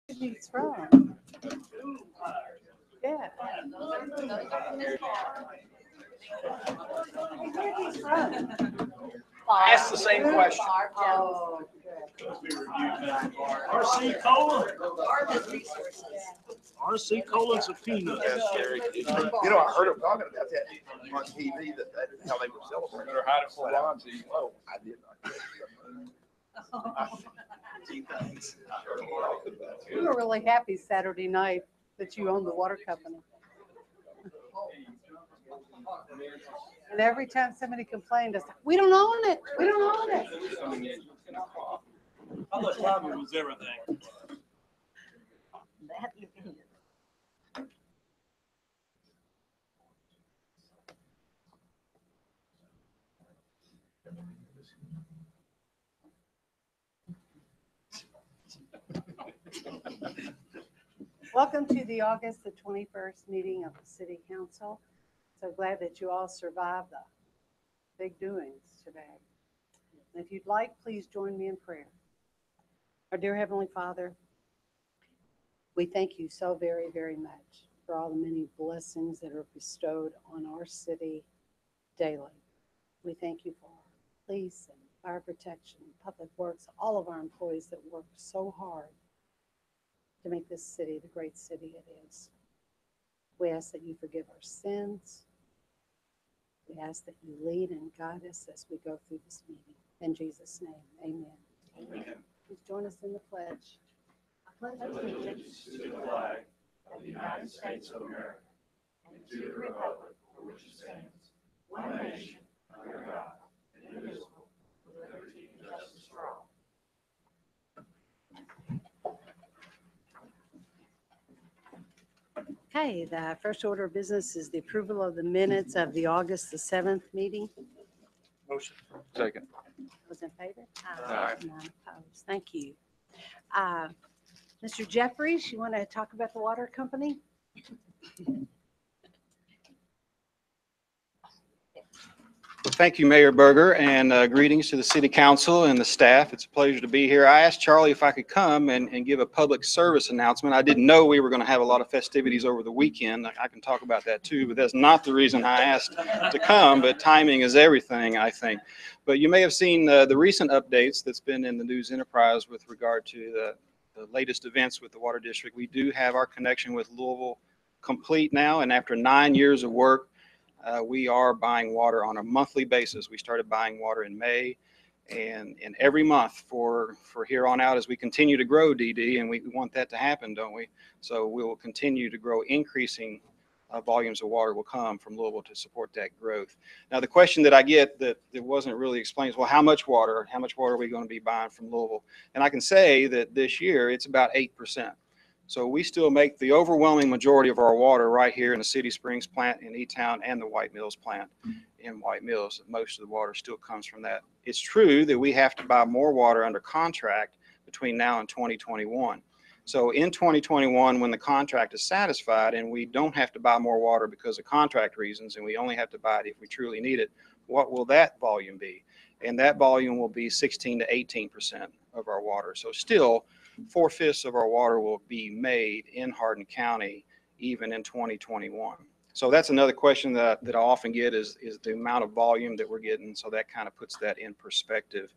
He's from. Yeah. Where he's from? Ask the same question. Oh, RC Cola? RC Cola's a peanut. You know, I heard them talking about that on TV, that how they were celebrating. Better hide it for Lonzie. Oh, I did not. we were really happy Saturday night that you owned the water company. And every time somebody complained, I said, we don't own it. We don't own it. I thought Bobby was everything. That you can. Welcome to the August the 21st meeting of the City Council. So glad that you all survived the big doings today. And if you'd like, please join me in prayer. Our dear Heavenly Father, we thank you so very, very much for all the many blessings that are bestowed on our city daily. We thank you for our police and fire protection, public works, all of our employees that work so hard to make this city the great city it is. We ask that you forgive our sins. We ask that you lead and guide us as we go through this meeting. In Jesus' name, amen. Amen. Please join us in the pledge. I pledge allegiance To the flag of the United States of America and to the republic for which it stands, one nation, under God, indivisible, with liberty and justice for all. Okay, the first order of business is the approval of the minutes of the August the 7th meeting. Motion. Second. Those in favor? Aye. None opposed. Thank you. Mr. Jeffries, you want to talk about the water company? Well, thank you, Mayor Berger, and greetings to the City Council and the staff. It's a pleasure to be here. I asked Charlie if I could come and give a public service announcement. I didn't know we were going to have a lot of festivities over the weekend. I can talk about that too, but that's not the reason I asked to come, but timing is everything, I think. But you may have seen the recent updates that's been in the News Enterprise with regard to the latest events with the Water District. We do have our connection with Louisville complete now, and after 9 years of work, we are buying water on a monthly basis. We started buying water in May, and every month for here on out as we continue to grow, DD, and we want that to happen, don't we? So we will continue to grow. Increasing volumes of water will come from Louisville to support that growth. Now, the question that I get that wasn't really explained is, well, how much water are we going to be buying from Louisville? And I can say that this year it's about 8%. So we still make the overwhelming majority of our water right here in the City Springs plant in E-Town and the White Mills plant in White Mills. Most of the water still comes from that. It's true that we have to buy more water under contract between now and 2021. So in 2021, when the contract is satisfied and we don't have to buy more water because of contract reasons, and we only have to buy it if we truly need it, what will that volume be? And that volume will be 16 to 18% of our water. So still, 4/5 of our water will be made in Hardin County, even in 2021. So that's another question that I often get is the amount of volume that we're getting. So that kind of puts that in perspective.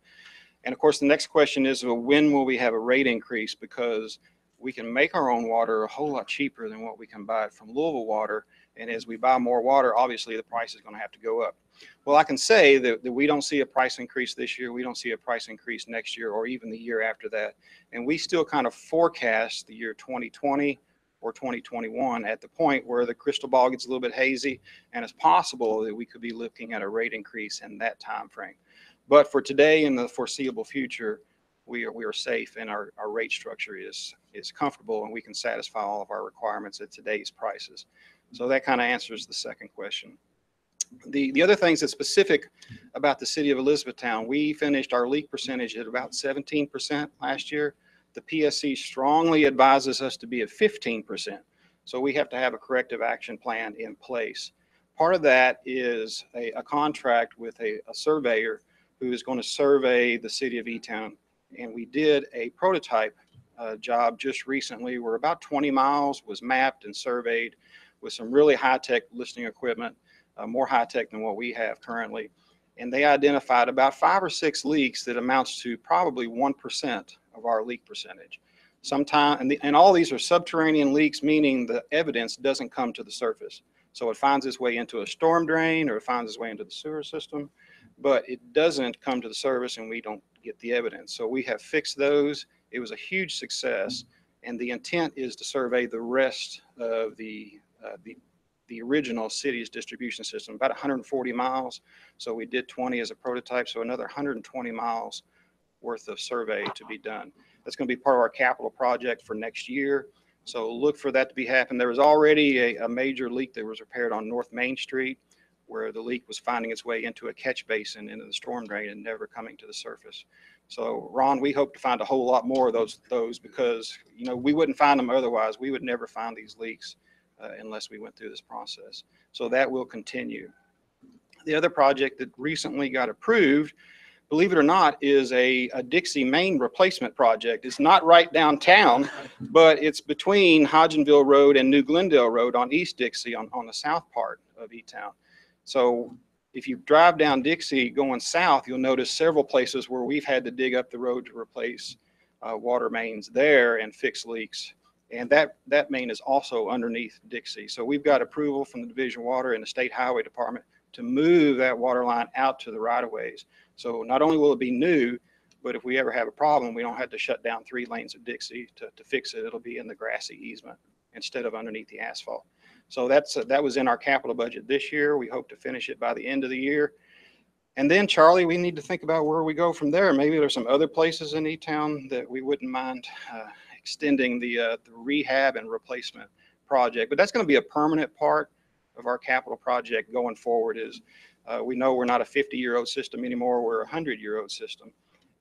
And of course, the next question is, well, when will we have a rate increase? Because we can make our own water a whole lot cheaper than what we can buy it from Louisville Water. And as we buy more water, obviously the price is going to have to go up. Well, I can say that we don't see a price increase this year. We don't see a price increase next year or even the year after that. And we still kind of forecast the year 2020 or 2021 at the point where the crystal ball gets a little bit hazy, and it's possible that we could be looking at a rate increase in that time frame. But for today and the foreseeable future, we are safe, and our rate structure is comfortable, and we can satisfy all of our requirements at today's prices. So that kind of answers the second question. The other things that's specific about the city of Elizabethtown, we finished our leak percentage at about 17% last year. The PSC strongly advises us to be at 15%. So we have to have a corrective action plan in place. Part of that is a contract with a surveyor who is going to survey the city of E-Town. And we did a prototype job just recently where about 20 miles was mapped and surveyed with some really high-tech listening equipment, more high-tech than what we have currently. And they identified about 5 or 6 leaks that amounts to probably 1% of our leak percentage. And all these are subterranean leaks, meaning the evidence doesn't come to the surface. So it finds its way into a storm drain or it finds its way into the sewer system, but it doesn't come to the surface and we don't get the evidence. So we have fixed those. It was a huge success. And the intent is to survey the rest of the original city's distribution system, about 140 miles. So we did 20 as a prototype, so another 120 miles worth of survey to be done. That's going to be part of our capital project for next year. So look for that to be happening. There was already a major leak that was repaired on North Main Street, where the leak was finding its way into a catch basin into the storm drain and never coming to the surface. So Ron, we hope to find a whole lot more of those because, you know, we wouldn't find them otherwise. We would never find these leaks unless we went through this process. So that will continue. The other project that recently got approved, believe it or not, is a Dixie main replacement project. It's not right downtown, but it's between Hodgenville Road and New Glendale Road on East Dixie on the south part of E-Town. So if you drive down Dixie going south, you'll notice several places where we've had to dig up the road to replace water mains there and fix leaks. And that main is also underneath Dixie. So we've got approval from the Division of Water and the State Highway Department to move that water line out to the right of ways. So not only will it be new, but if we ever have a problem, we don't have to shut down 3 lanes of Dixie to fix it. It'll be in the grassy easement instead of underneath the asphalt. So that was in our capital budget this year. We hope to finish it by the end of the year. And then, Charlie, we need to think about where we go from there. Maybe there's some other places in E-Town that we wouldn't mind extending the rehab and replacement project. But that's going to be a permanent part of our capital project going forward. Is we know we're not a 50-year-old system anymore. We're a 100-year-old system.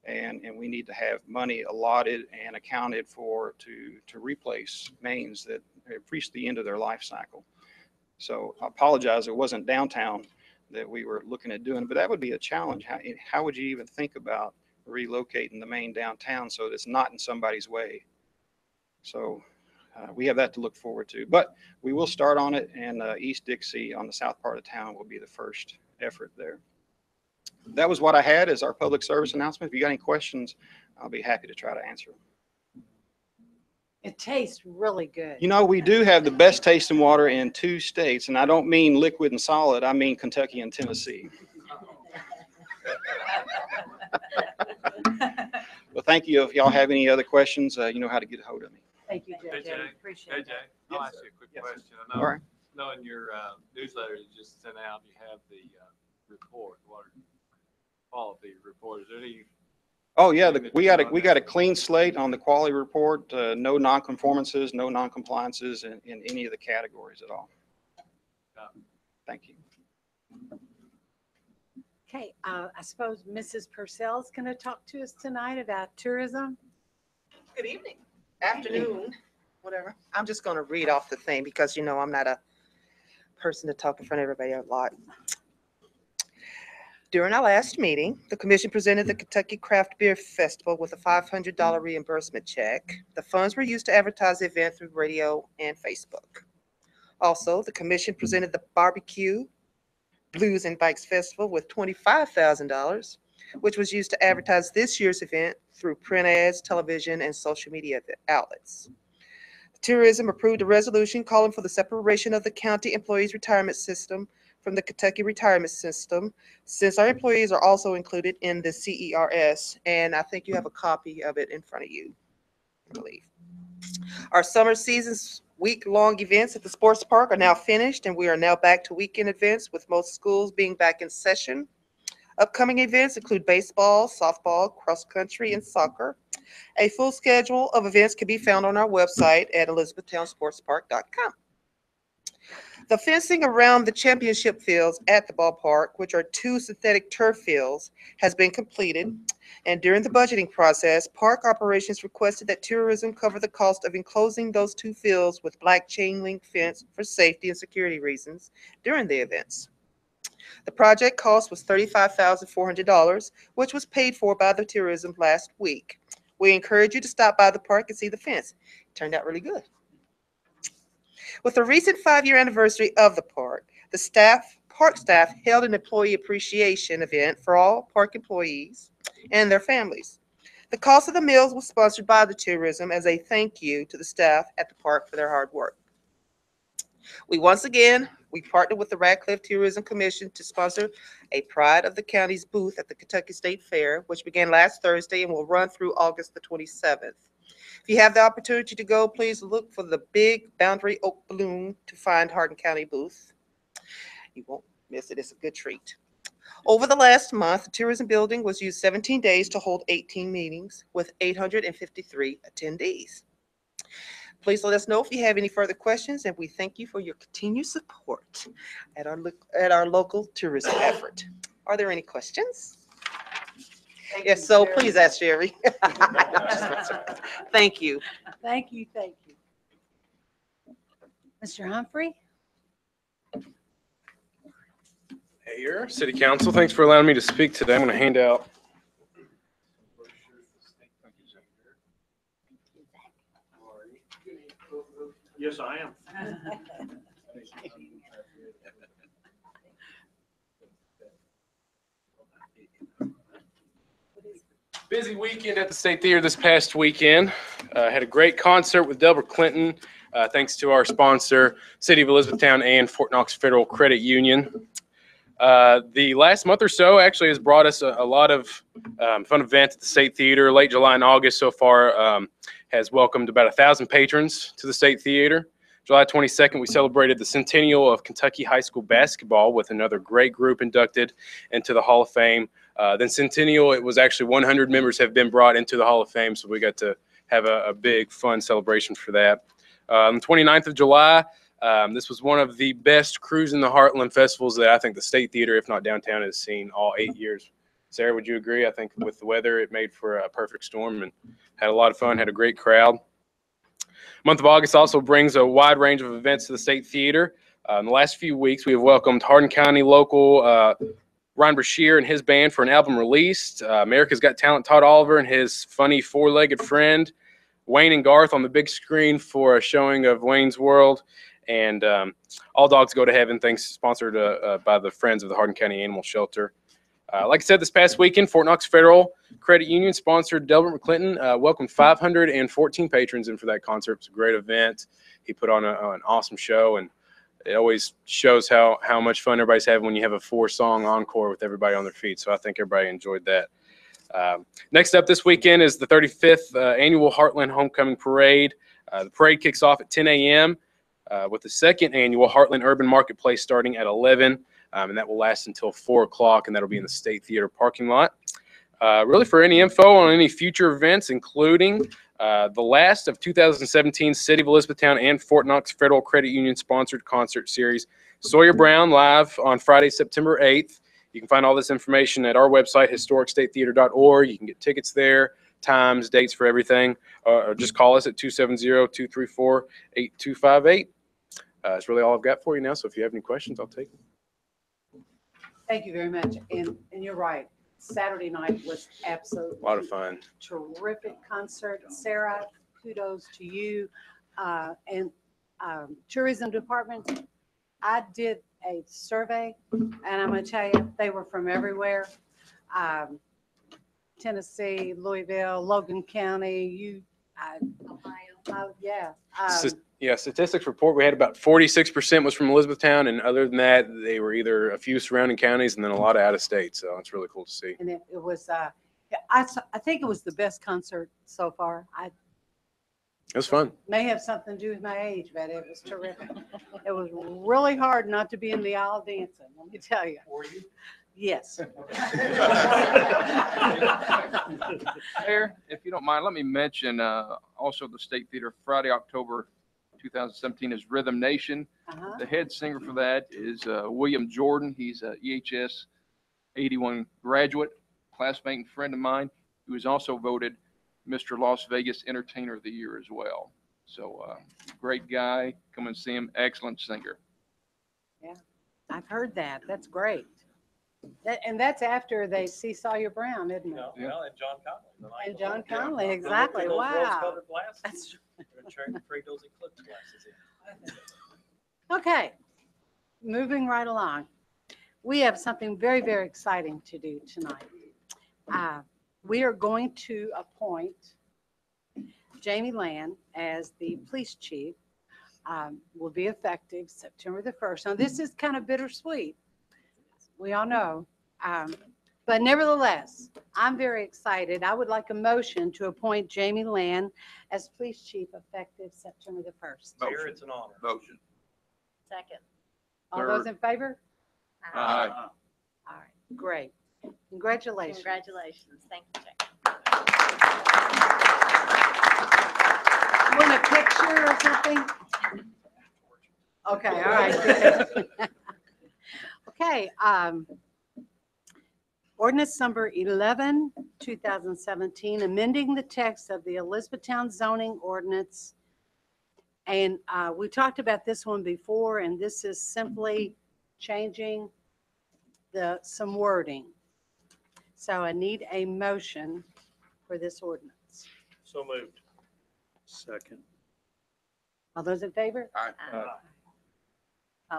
And we need to have money allotted and accounted for to replace mains that have reached the end of their life cycle. So I apologize, it wasn't downtown that we were looking at doing, but that would be a challenge. How would you even think about relocating the main downtown so that it's not in somebody's way? So we have that to look forward to, but we will start on it, and East Dixie on the south part of town will be the first effort there. That was what I had as our public service announcement. If you got any questions, I'll be happy to try to answer them. It tastes really good. You know, we do have the best tasting water in 2 states, and I don't mean liquid and solid. I mean Kentucky and Tennessee. Well, thank you. If y'all have any other questions, you know how to get a hold of me. Thank you, Hey, JJ. Jay. Appreciate Hey, it. Jay, I'll ask you a quick Yes, question. I All know, right. know in your newsletter you just sent out, you have the report, water quality report. Is there any? Oh yeah, we got a clean slate on the quality report. No nonconformances, no noncompliances in any of the categories at all. Thank you. Okay, I suppose Mrs. Purcell's going to talk to us tonight about tourism. Good evening, afternoon, whatever. I'm just going to read off the thing because, you know, I'm not a person to talk in front of everybody a lot. During our last meeting, the commission presented the Kentucky Craft Beer Festival with a $500 reimbursement check. The funds were used to advertise the event through radio and Facebook. Also, the commission presented the Barbecue Blues and Bikes Festival with $25,000, which was used to advertise this year's event through print ads, television, and social media outlets. Tourism approved a resolution calling for the separation of the county employees retirement system from the Kentucky retirement system, since our employees are also included in the CERS, and I think you have a copy of it in front of you, I believe. Our summer season's week-long events at the sports park are now finished, and we are now back to weekend events with most schools being back in session. Upcoming events include baseball, softball, cross-country, and soccer. A full schedule of events can be found on our website at elizabethtownsportspark.com. The fencing around the championship fields at the ballpark, which are 2 synthetic turf fields, has been completed. And during the budgeting process, park operations requested that tourism cover the cost of enclosing those 2 fields with black chain link fence for safety and security reasons during the events. The project cost was $35,400, which was paid for by the tourism last week. We encourage you to stop by the park and see the fence. It turned out really good. With the recent 5-year anniversary of the park staff held an employee appreciation event for all park employees and their families. The cost of the meals was sponsored by the tourism as a thank you to the staff at the park for their hard work. We partnered with the Radcliffe Tourism Commission to sponsor a Pride of the County's booth at the Kentucky State Fair, which began last Thursday and will run through August the 27th. If you have the opportunity to go, please look for the big boundary oak balloon to find Hardin County booth. You won't miss it. It's a good treat. Over the last month, the tourism building was used 17 days to hold 18 meetings with 853 attendees. Please let us know if you have any further questions, and we thank you for your continued support at our local tourism effort. Are there any questions? Yes, so please ask Sherry. Thank you. Thank you, thank you. Mr. Humphrey? Mayor, City Council, thanks for allowing me to speak today. I'm going to hand out. Yes, I am. Busy weekend at the State Theater this past weekend. Had a great concert with Delbert Clinton, thanks to our sponsor, City of Elizabethtown and Fort Knox Federal Credit Union. The last month or so actually has brought us a lot of fun events at the State Theater. Late July and August so far has welcomed about 1,000 patrons to the State Theater. July 22nd, we celebrated the centennial of Kentucky high school basketball with another great group inducted into the Hall of Fame. Then centennial, it was actually 100 members have been brought into the Hall of Fame, so we got to have a big, fun celebration for that. On the 29th of July, this was one of the best Cruise in the Heartland festivals that I think the State Theater, if not downtown, has seen all 8 years. Sarah, would you agree? I think with the weather, it made for a perfect storm and had a lot of fun, had a great crowd. Month of August also brings a wide range of events to the State Theater. In the last few weeks, we have welcomed Hardin County local Ryan Brashear and his band for an album release. America's Got Talent Todd Oliver and his funny four-legged friend Wayne and Garth on the big screen for a showing of Wayne's World. And All Dogs Go to Heaven, thanks, sponsored by the Friends of the Hardin County Animal Shelter. Like I said, this past weekend, Fort Knox Federal Credit Union sponsored Delbert McClinton, welcomed 514 patrons in for that concert. It was a great event. He put on an awesome show, and it always shows how much fun everybody's having when you have a 4-song encore with everybody on their feet. So I think everybody enjoyed that. Next up this weekend is the 35th annual Heartland Homecoming Parade. The parade kicks off at 10 a.m. With the second annual Heartland Urban Marketplace starting at 11, and that will last until 4 o'clock, and that'll be in the State Theater parking lot. Really, for any info on any future events, including the last of 2017 City of Elizabethtown and Fort Knox Federal Credit Union sponsored concert series, Sawyer Brown, live on Friday, September 8th. You can find all this information at our website, historicstatetheater.org. You can get tickets there, times, dates for everything, or just call us at 270-234-8258. That's really all I've got for you now, so if you have any questions, I'll take them. Thank you very much. And you're right. Saturday night was absolutely A lot of fun. terrific concert. Sarah, kudos to you. And tourism department, I did a survey, and I'm going to tell you, they were from everywhere. Tennessee, Louisville, Logan County, Ohio. Yeah, statistics report we had about 46% was from Elizabethtown, and other than that, they were either a few surrounding counties and then a lot of out of state. So it's really cool to see. And it was, I think it was the best concert so far. I It was fun. may have something to do with my age, but it was terrific. It was really hard not to be in the aisle dancing, let me tell you. Were you? Yes. Mayor, if you don't mind, let me mention also the State Theater Friday, October 2017 is Rhythm Nation. Uh-huh. The head singer for that is William Jordan. He's a EHS 81 graduate, classmate and friend of mine, who is also voted Mr. Las Vegas Entertainer of the Year as well. So great guy. Come and see him. Excellent singer. I've heard that. That's great. And that's after they see Sawyer Brown, isn't it? No, well, and John Conley. the night And before. John Conley, Yeah. exactly. Those Wow. rose-colored glasses. That's We're gonna trade those eclipse glasses in. Okay, moving right along. We have something very, very exciting to do tonight. We are going to appoint Jamie Land as the police chief. Will be effective September the 1st. Now, this is kind of bittersweet. We all know. But nevertheless, I'm very excited. I would like a motion to appoint Jamie Land as police chief effective September the 1st. Mayor, it's an honor. Motion. Second. All those in favor? Aye. All right, great. Congratulations. Congratulations. Thank you, Jackie. Want a picture or something? Okay, all right. Okay, ordinance number 11, 2017, amending the text of the Elizabethtown zoning ordinance. And we talked about this one before, and this is simply changing some wording. So I need a motion for this ordinance. So moved. Second. All those in favor?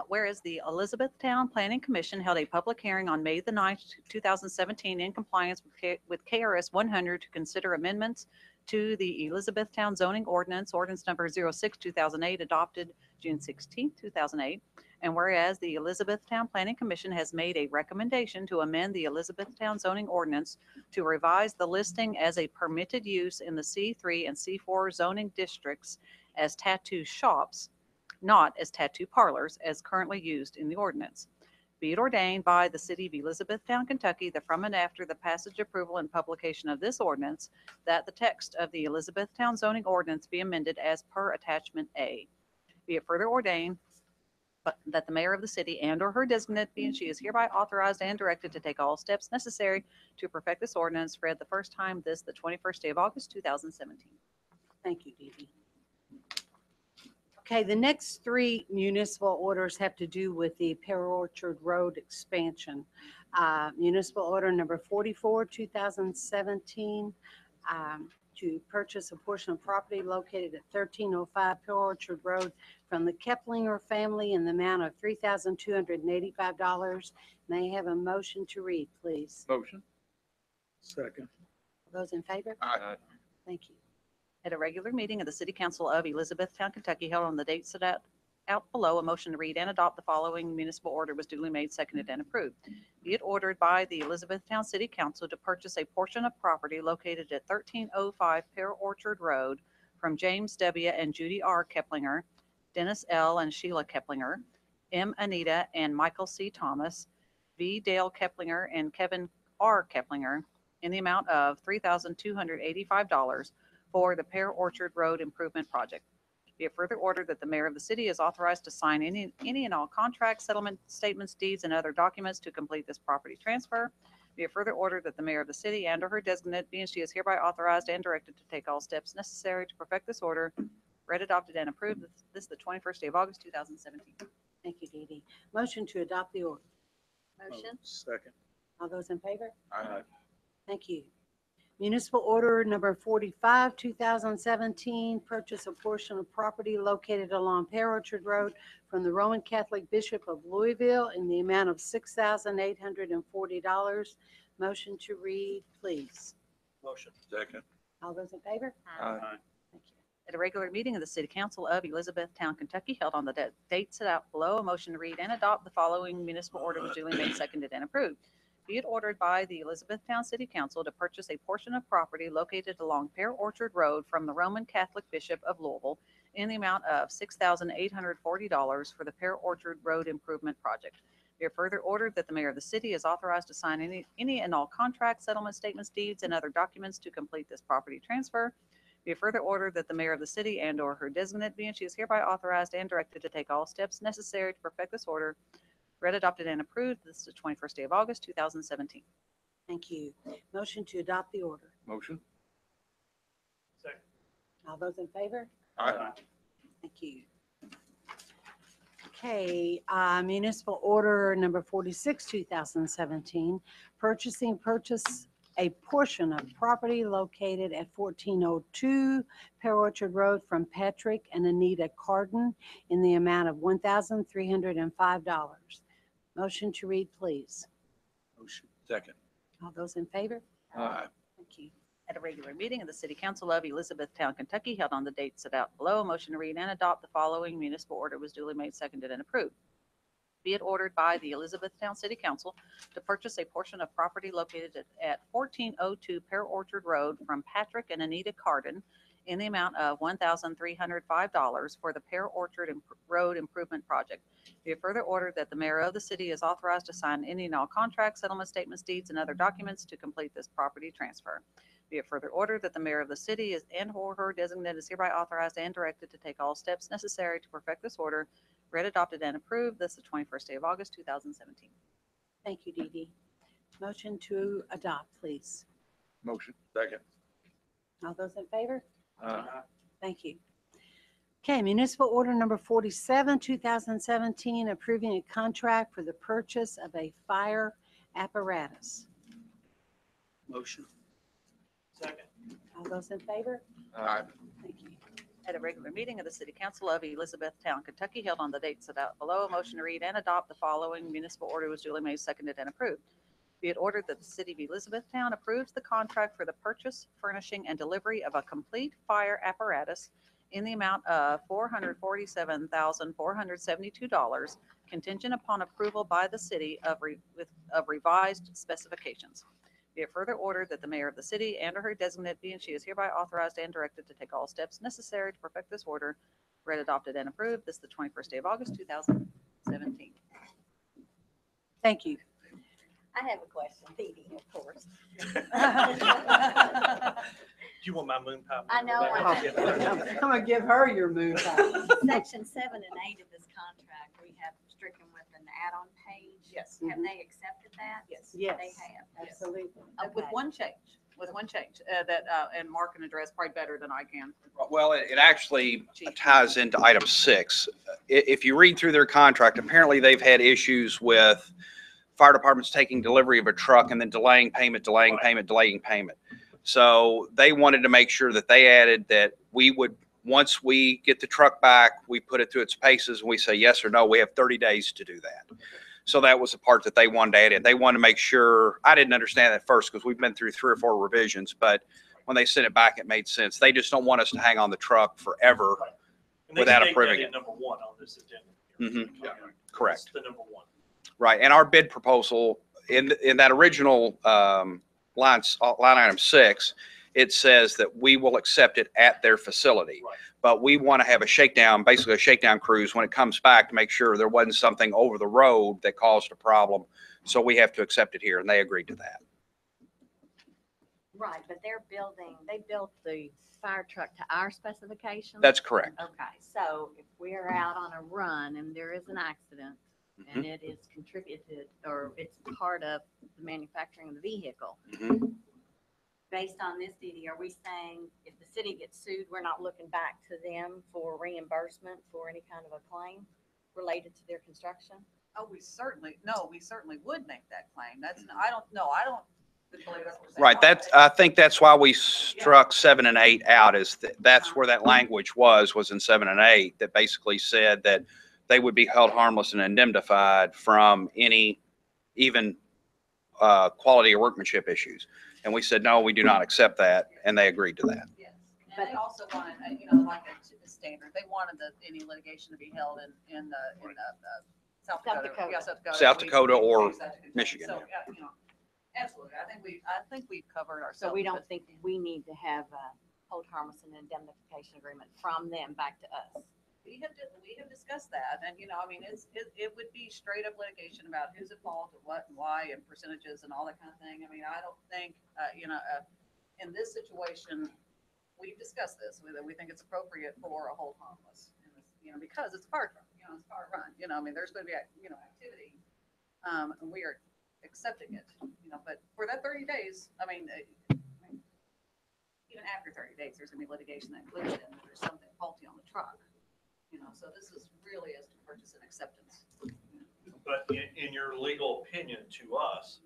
Whereas the Elizabethtown Planning Commission held a public hearing on May the 9th, 2017, in compliance with KRS 100 to consider amendments to the Elizabethtown zoning ordinance number 06/2008, adopted June 16, 2008. And whereas the Elizabethtown Planning Commission has made a recommendation to amend the Elizabethtown zoning ordinance to revise the listing as a permitted use in the C3 and C4 zoning districts as tattoo shops, not as tattoo parlors, as currently used in the ordinance. Be it ordained by the city of Elizabethtown, Kentucky, that from and after the passage, approval, and publication of this ordinance, that the text of the Elizabethtown zoning ordinance be amended as per attachment A. Be it further ordained that the mayor of the city and/or her designate be and she is hereby authorized and directed to take all steps necessary to perfect this ordinance, read the first time this, the 21st day of August, 2017. Thank you, Dee Dee. Okay, the next three municipal orders have to do with the Pear Orchard Road expansion. Municipal order number 44, 2017, to purchase a portion of property located at 1305 Pear Orchard Road from the Keplinger family in the amount of $3,285. May I have a motion to read, please? Motion. Second. Those in favor? Aye. Thank you. At a regular meeting of the City Council of Elizabethtown, Kentucky, held on the date set out below, a motion to read and adopt the following municipal order was duly made, seconded, and approved. Be it ordered by the Elizabethtown City Council to purchase a portion of property located at 1305 Pear Orchard Road from James W. and Judy R. Keplinger, Dennis L. and Sheila Keplinger, M. Anita and Michael C. Thomas, V. Dale Keplinger and Kevin R. Keplinger, in the amount of $3,285 for the Pear Orchard Road Improvement Project. Be it further ordered that the mayor of the city is authorized to sign any and all contracts, settlement statements, deeds, and other documents to complete this property transfer. Be it further ordered that the mayor of the city and/or her designate be and she is hereby authorized and directed to take all steps necessary to perfect this order. Read, adopted, and approved this the 21st day of August, 2017. Thank you, Dee Dee. Motion to adopt the order. Motion. Second. All those in favor? Aye. Thank you. Municipal order number 45, 2017, purchase a portion of property located along Pear Orchard Road from the Roman Catholic Bishop of Louisville in the amount of $6,840. Motion to read, please. Motion. Second. All those in favor? Aye. Thank you. At a regular meeting of the City Council of Elizabethtown, Kentucky, held on the date set out below, a motion to read and adopt the following municipal order was duly made, seconded, and approved. Be it ordered by the Elizabethtown City Council to purchase a portion of property located along Pear Orchard Road from the Roman Catholic Bishop of Louisville in the amount of $6,840 for the Pear Orchard Road Improvement Project. Be it further ordered that the mayor of the city is authorized to sign any and all contracts, settlement statements, deeds, and other documents to complete this property transfer. Be it further ordered that the mayor of the city and/or her designate be and she is hereby authorized and directed to take all steps necessary to perfect this order. Read, adopted, and approved. This is the 21st day of August, 2017. Thank you. Motion to adopt the order. Motion. All those in favor? Aye. Thank you. Okay, municipal order number 46, 2017, purchase a portion of property located at 1402 Pear Orchard Road from Patrick and Anita Carden in the amount of $1,305. Motion to read, please. Motion. Second. All those in favor? Aye. Thank you. At a regular meeting of the City Council of Elizabethtown, Kentucky, held on the date set out below, a motion to read and adopt the following municipal order was duly made, seconded, and approved. Be it ordered by the Elizabethtown City Council to purchase a portion of property located at 1402 Pear Orchard Road from Patrick and Anita Carden in the amount of $1,305 for the Pear Orchard Road Improvement Project. Be it further ordered that the mayor of the city is authorized to sign any and all contracts, settlement statements, deeds, and other documents to complete this property transfer. Be it further ordered that the mayor of the city is and/or her designate is hereby authorized and directed to take all steps necessary to perfect this order. Read, adopted, and approved. This is the 21st day of August, 2017. Thank you, Dee Dee. Motion to adopt, please. Motion. Second. All those in favor? Aye. Thank you. Okay, municipal order number 47, 2017, approving a contract for the purchase of a fire apparatus. Motion. Second. All those in favor? Aye. Thank you. At a regular meeting of the City Council of Elizabethtown, Kentucky, held on the date set out below, a motion to read and adopt the following municipal order was duly made, seconded, and approved. Be it ordered that the City of Elizabethtown approves the contract for the purchase, furnishing, and delivery of a complete fire apparatus in the amount of $447,472, contingent upon approval by the city of revised specifications. Be it further ordered that the mayor of the city and/or her designate be and she is hereby authorized and directed to take all steps necessary to perfect this order. Read, adopted, and approved. This is the 21st day of August, 2017. Thank you. I have a question, Dee Dee, of course. Do you want my moon pie? I know. I'm gonna give her your move. Section 7 and 8 of this contract, we have stricken with an add-on page. Yes. Have they accepted that? Yes. Yes, They have. absolutely. With Okay. one change, and Mark can address probably better than I can. Well, it actually Chief. ties into item 6. If you read through their contract, apparently they've had issues with fire departments taking delivery of a truck and then delaying payment. So they wanted to make sure that they added that we would, once we get the truck back, we put it through its paces and we say yes or no. We have 30 days to do that. So that was the part that they wanted to add in. They wanted to make sure, I didn't understand that at first because we've been through 3 or 4 revisions, but when they sent it back, it made sense. They just don't want us to hang on the truck forever. And they Without state that approving in it. Number 1 on this agenda. Mhm. Okay. Correct. That's the number 1. Right, and our bid proposal, in that original line item 6, it says that we will accept it at their facility. Right. But we want to have a shakedown, basically a shakedown cruise when it comes back to make sure there wasn't something over the road that caused a problem. So we have to accept it here, and they agreed to that. Right, but they built the fire truck to our specifications? That's correct. Okay, so if we're out on a run and there is an accident and it is contributed, or it's part of the manufacturing of the vehicle, Mhm. based on this, Dee Dee, are we saying if the city gets sued, we're not looking back to them for reimbursement for any kind of a claim related to their construction? Oh, we certainly would make that claim. I don't believe that's what we're saying. Right, I think that's why we struck 7 and 8 out, that's where that language was in 7 and 8, that basically said that they would be held harmless and indemnified from any, even quality or workmanship issues. And we said, no, we do not accept that, and they agreed to that. Yes, and they also wanted, like a standard, they wanted any litigation to be held in South Dakota. Yeah, South Dakota or South Dakota. Michigan, So, absolutely, I think we've covered ourselves. So we don't but- think we need to have a hold harmless and indemnification agreement from them back to us? We have discussed that, and, it would be straight up litigation about who's at fault and what and why and percentages and all that kind of thing. I mean, I don't think, in this situation, we've discussed this, whether we think it's appropriate for a hold harmless, because it's a fire truck, it's a fire run, there's going to be, activity, and we are accepting it, but for that 30 days, even after 30 days, there's going to be litigation that includes it, and there's something faulty on the truck. So this is really as to purchase and acceptance. But in your legal opinion to us,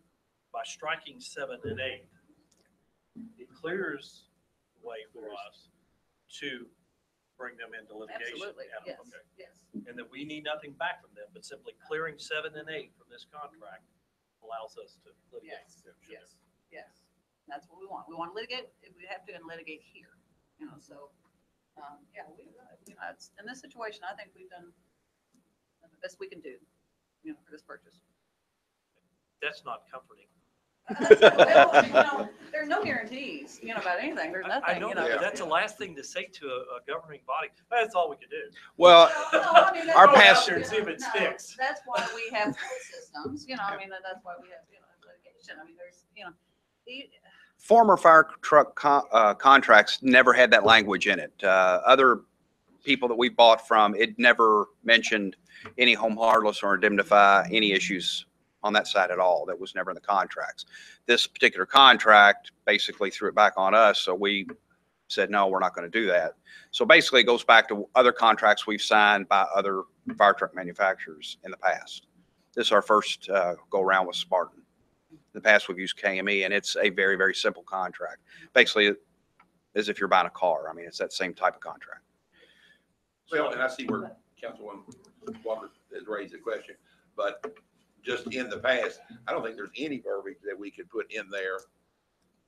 by striking 7 and 8, it clears the way for us to bring them into litigation. Absolutely, Yeah, yes, okay. yes. And that we need nothing back from them, but simply clearing 7 and 8 from this contract allows us to litigate. Yes, yes, yes. That's what we want. We want to litigate, if we have to, and litigate here, so, yeah, in this situation, I think we've done the best we can do, for this purchase. That's not comforting. There's no guarantees, about anything. There's nothing, I know that, but that's the last thing to say to a governing body. That's all we can do. Well, No, I mean, that's our why- past- And see if it No, sticks. That's why we have court systems, that's why we have, litigation. I mean, there's, Former fire truck contracts never had that language in it. Other people that we bought from, it never mentioned any home harmless or indemnify any issues on that side at all. That was never in the contracts. This particular contract basically threw it back on us. So we said, no, we're not going to do that. So basically it goes back to other contracts we've signed by other fire truck manufacturers in the past. This is our first go around with Spartan. In the past, we've used KME, and it's a very, very simple contract. Basically, as if you're buying a car. I mean, it's that same type of contract. Well, and I see where Councilwoman Walker has raised the question, but just in the past, I don't think there's any verbiage that we could put in there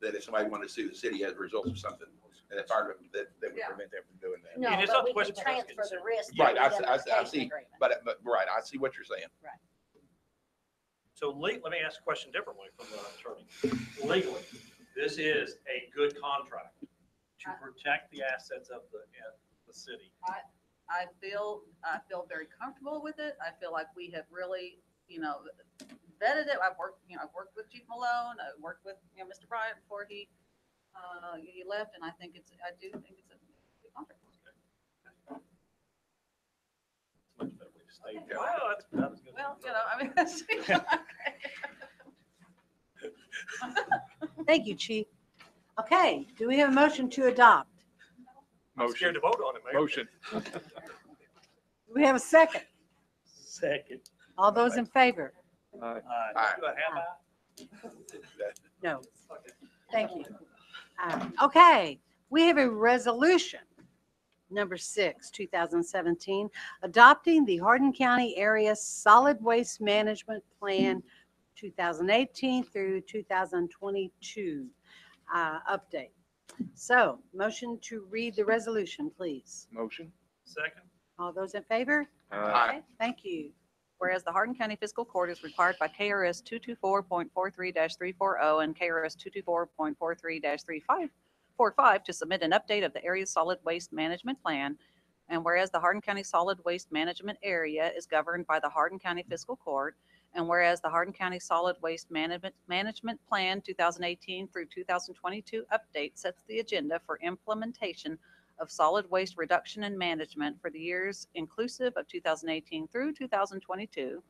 that if somebody wanted to sue the city as a result of something, and that part of it, that would Yeah. prevent them from doing that. Yeah, No, it's but not we can question for us to transfer the consider. risk. to Right, the I indemnification see, agreement. but right, I see what you're saying. So let me ask a question differently from the attorney. Legally, this is a good contract to protect the assets of the city. I feel very comfortable with it. I feel like we have really, vetted it. I've worked with Chief Malone. I worked with, Mr. Bryant before he left, and I do think it's a good contract. It's much better way to state it. Well, that was good. Well, I mean, that's. Thank you, Chief. Okay, do we have a motion to adopt? I'm scared to vote on it, Mayor. Motion. Do we have a second? Second. All those in favor? Aye. No. Thank you. Okay, we have a resolution, number 6, 2017, adopting the Hardin County Area Solid Waste Management Plan 2018 through 2022 update. So, motion to read the resolution, please. Motion. Second. All those in favor? Aye. Thank you. Whereas the Hardin County Fiscal Court is required by KRS 224.43-340 and KRS 224.43-3545 to submit an update of the area's solid waste management plan. And whereas the Hardin County Solid Waste Management Area is governed by the Hardin County Fiscal Court, and whereas the Hardin County Solid Waste Management Plan 2018 through 2022 update sets the agenda for implementation of solid waste reduction and management for the years inclusive of 2018 through 2022.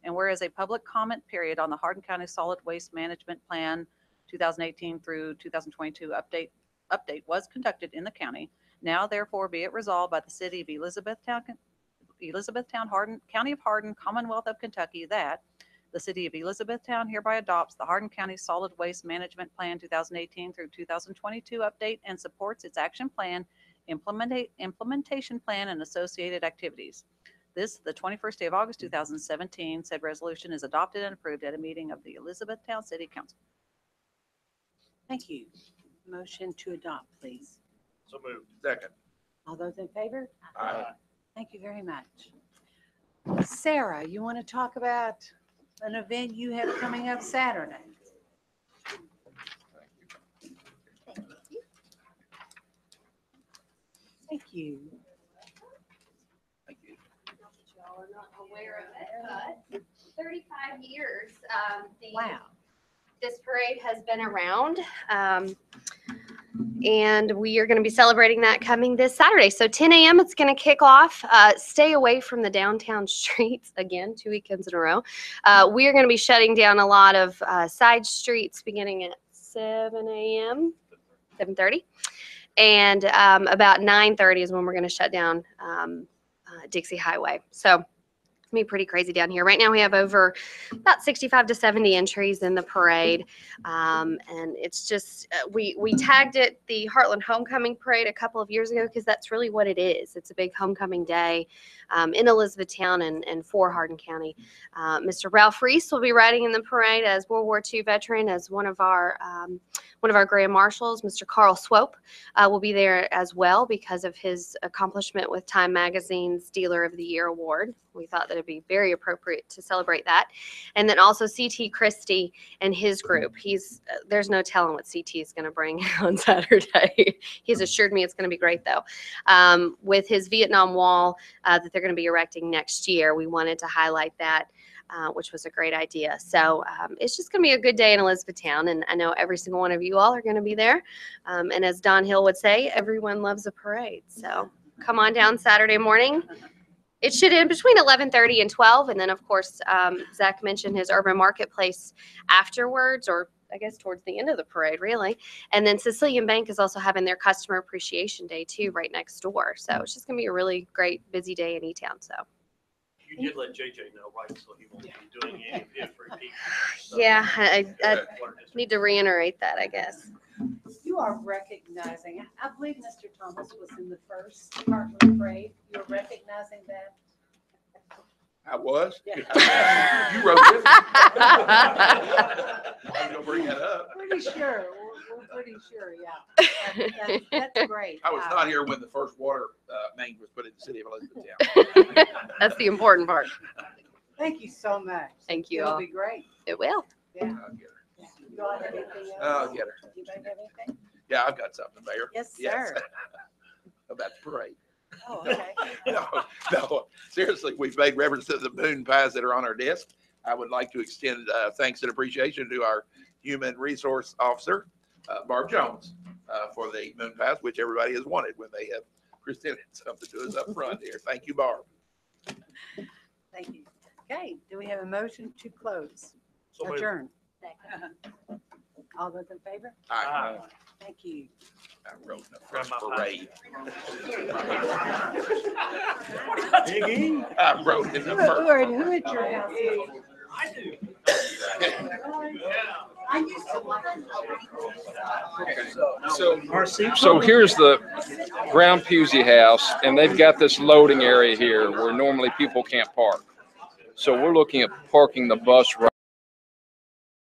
And whereas a public comment period on the Hardin County Solid Waste Management Plan 2018 through 2022 update was conducted in the county. Now therefore be it resolved by the city of Elizabethtown, Hardin, County of Hardin, Commonwealth of Kentucky, that the city of Elizabethtown hereby adopts the Hardin County Solid Waste Management Plan 2018 through 2022 update and supports its action plan, implementation plan, and associated activities. This, the 21st day of August, 2017, said resolution is adopted and approved at a meeting of the Elizabethtown City Council. Thank you. Motion to adopt, please. So moved. Second. All those in favor? Aye. Thank you very much. Sarah, you want to talk about an event you have coming up Saturday? Thank you. Y'all are not aware of it, but 35 years, Wow. this parade has been around. And we are going to be celebrating that coming this Saturday. So 10 a.m. it's going to kick off. Stay away from the downtown streets again, 2 weekends in a row. We are going to be shutting down a lot of side streets beginning at 7 a.m., 7:30. And about 9:30 is when we're going to shut down Dixie Highway. So be pretty crazy down here. Right now we have over about 65 to 70 entries in the parade. And it's just, we tagged it the Heartland Homecoming Parade a couple of years ago because that's really what it is. It's a big homecoming day in Elizabethtown and for Hardin County. Mr. Ralph Reese will be riding in the parade as World War II veteran, as one of our Grand Marshals. Mr. Carl Swope will be there as well because of his accomplishment with Time Magazine's Dealer of the Year award. We thought that it'd be very appropriate to celebrate that. And then also CT Christie and his group. There's no telling what CT is going to bring on Saturday. He's assured me it's going to be great though. With his Vietnam Wall that they're going to be erecting next year, we wanted to highlight that. Which was a great idea. So it's just going to be a good day in Elizabethtown, and I know every single one of you all are going to be there. And as Don Hill would say, everyone loves a parade. So come on down Saturday morning. It should end between 11:30 and 12, and then of course Zach mentioned his urban marketplace afterwards, or I guess towards the end of the parade, really. And then Sicilian Bank is also having their Customer Appreciation Day too, right next door. So it's just going to be a really great, busy day in E-Town. So. You did let JJ know, right? So he won't be doing any of his repeat. Yeah, I need to reiterate that, I guess. You are recognizing, I believe Mr. Thomas was in the first Heartland Parade. You're recognizing that? I was. Yeah. You wrote it. I'm gonna bring that up. Pretty sure. We're pretty sure, yeah. That's great. I was not here when the first water main was put in the city of Elizabethtown. That's the important part. Thank you so much. Thank you It'll all. be great. It will. Yeah. I'll get her. You all have anything else? I'll get her. Anybody have anything? Yeah, I've got something, Mayor. Yes, sir. About the parade. Oh, okay. No, seriously, we've made reference to the moon pies that are on our desk. I would like to extend thanks and appreciation to our Human Resource Officer, Barb Jones, for the moon pies, which everybody has wanted when they have presented something to us up front here. Thank you, Barb. Thank you. Okay, do we have a motion to close? So moved. Adjourn. All those in favor? I Thank you. wrote the first parade. Iggy? I wrote in the Who first. who at your house? I do. I used to like. So here's the Brown Pusey House, and they've got this loading area here where normally people can't park. So we're looking at parking the bus right